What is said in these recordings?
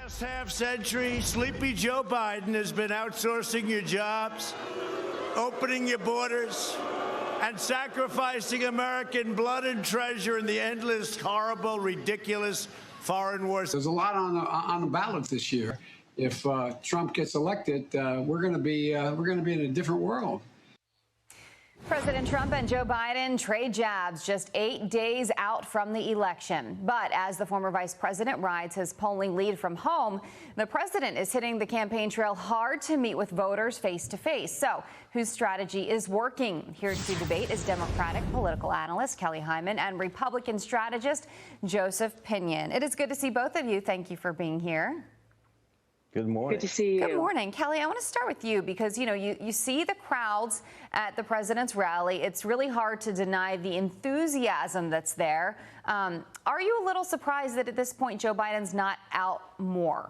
last half century, sleepy Joe Biden has been outsourcing your jobs, opening your borders, and sacrificing American blood and treasure in the endless, horrible, ridiculous foreign wars. There's a lot on the ballot this year. If Trump gets elected, we're going to be in a different world. President Trump and Joe Biden trade jabs just 8 days out from the election. But as the former vice president rides his polling lead from home, the president is hitting the campaign trail hard to meet with voters face to face. So whose strategy is working? Here to debate is Democratic political analyst Kelly Hyman and Republican strategist Joseph Pinion. It is good to see both of you. Thank you for being here. Good morning. Good to see you. Good morning. Kelly, I want to start with you because, you see the crowds at the president's rally. It's really hard to deny the enthusiasm that's there. Are you a little surprised that at this point Joe Biden's not out more?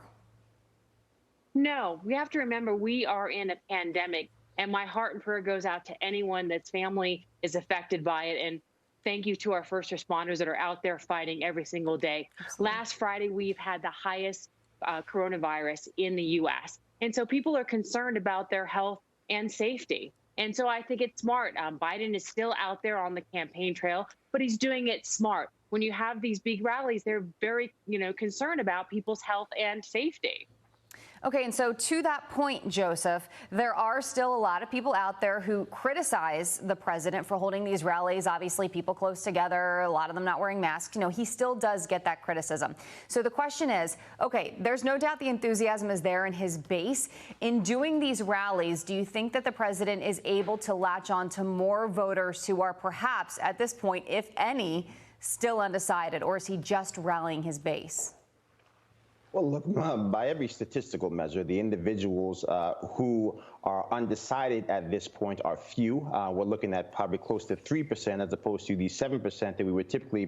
No, we have to remember we are in a pandemic, and my heart and prayer goes out to anyone that's family is affected by it. And thank you to our first responders that are out there fighting every single day. Absolutely. Last Friday, we've had the highest coronavirus in the U.S. And so people are concerned about their health and safety. And so I think it's smart. Biden is still out there on the campaign trail, but he's doing it smart. When you have these big rallies, they're very, concerned about people's health and safety. Okay, and so to that point, Joseph, there are still a lot of people out there who criticize the president for holding these rallies. Obviously, people close together, a lot of them not wearing masks. He still does get that criticism. So the question is, okay, there's no doubt the enthusiasm is there in his base. In doing these rallies, do you think that the president is able to latch on to more voters who are perhaps at this point, if any, still undecided, or is he just rallying his base? Well, look, by every statistical measure, the individuals who are undecided at this point are few. We're looking at probably close to 3% as opposed to the 7% that we would typically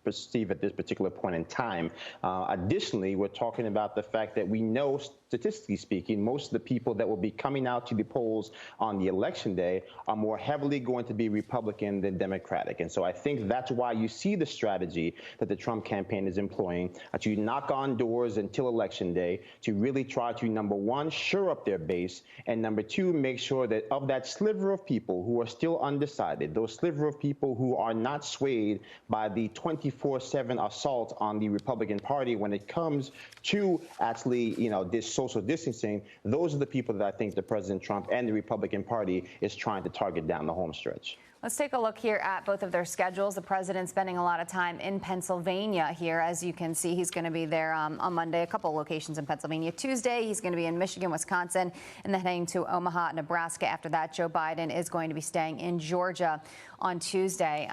perceive at this particular point in time. Additionally, we're talking about the fact that we know, statistically speaking, most of the people that will be coming out to the polls on the election day are more heavily going to be Republican than Democratic. And so I think that's why you see the strategy that the Trump campaign is employing, to knock on doors until election day, to really try to, number one, shore up their base, and number two, make sure that of that sliver of people who are still undecided, those sliver of people who are not swayed by the 24/7 assault on the Republican Party when it comes to actually, this social distancing, those are the people that I think the President Trump and the Republican Party is trying to target down the home stretch. Let's take a look here at both of their schedules. The president's spending a lot of time in Pennsylvania here. As you can see, he's going to be there on Monday, a couple of locations in Pennsylvania. Tuesday, he's going to be in Michigan, Wisconsin, and then heading to Omaha, Nebraska. After that, Joe Biden is going to be staying in Georgia on Tuesday.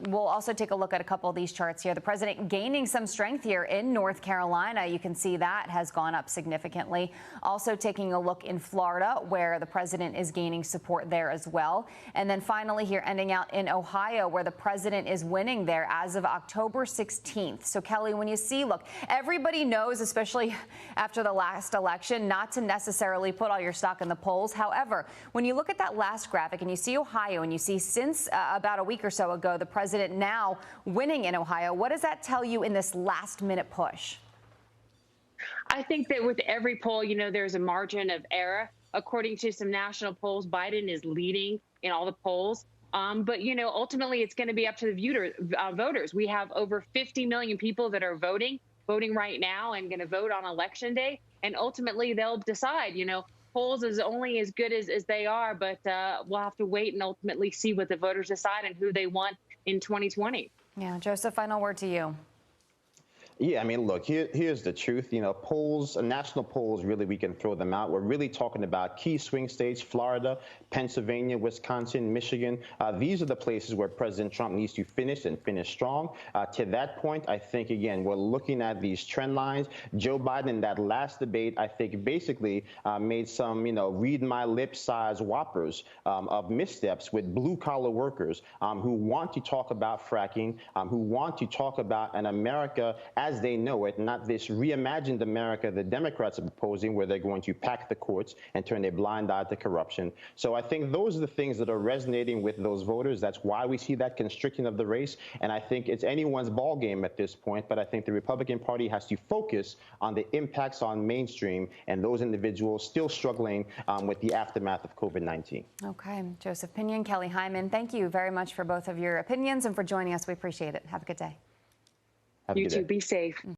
We'll also take a look at a couple of these charts here. The president gaining some strength here in North Carolina. You can see that has gone up significantly. Also taking a look in Florida, where the president is gaining support there as well. And then finally here, ending out in Ohio, where the president is winning there as of October 16th. So, Kelly, when you see, look, everybody knows, especially after the last election, not to necessarily put all your stock in the polls. However, when you look at that last graphic and you see Ohio and you see since about a week or so ago, the president now winning in Ohio, what does that tell you in this last minute push? I think that with every poll, there's a margin of error. According to some national polls, Biden is leading in all the polls. But, ultimately, it's going to be up to the voters. We have over 50 million people that are voting right now and going to vote on Election Day. And ultimately, they'll decide, polls is only as good as they are. But we'll have to wait and ultimately see what the voters decide and who they want in 2020. Yeah. Joseph, final word to you. Yeah, I mean, look, here's the truth. Polls, national polls, really, we can throw them out. We're really talking about key swing states, Florida, Pennsylvania, Wisconsin, Michigan. These are the places where President Trump needs to finish and finish strong. To that point, I think, again, we're looking at these trend lines. Joe Biden, in that last debate, I think basically made some, read my lips size whoppers of missteps with blue collar workers who want to talk about fracking, who want to talk about an America as they know it, not this reimagined America the Democrats are proposing, where they're going to pack the courts and turn a blind eye to corruption. So I think those are the things that are resonating with those voters. That's why we see that constricting of the race. And I think it's anyone's ball game at this point. But I think the Republican Party has to focus on the impacts on mainstream and those individuals still struggling with the aftermath of COVID-19. Okay. Joseph Pinion, Kelly Hyman, thank you very much for both of your opinions and for joining us. We appreciate it. Have a good day. Have a You good too. day. Be safe.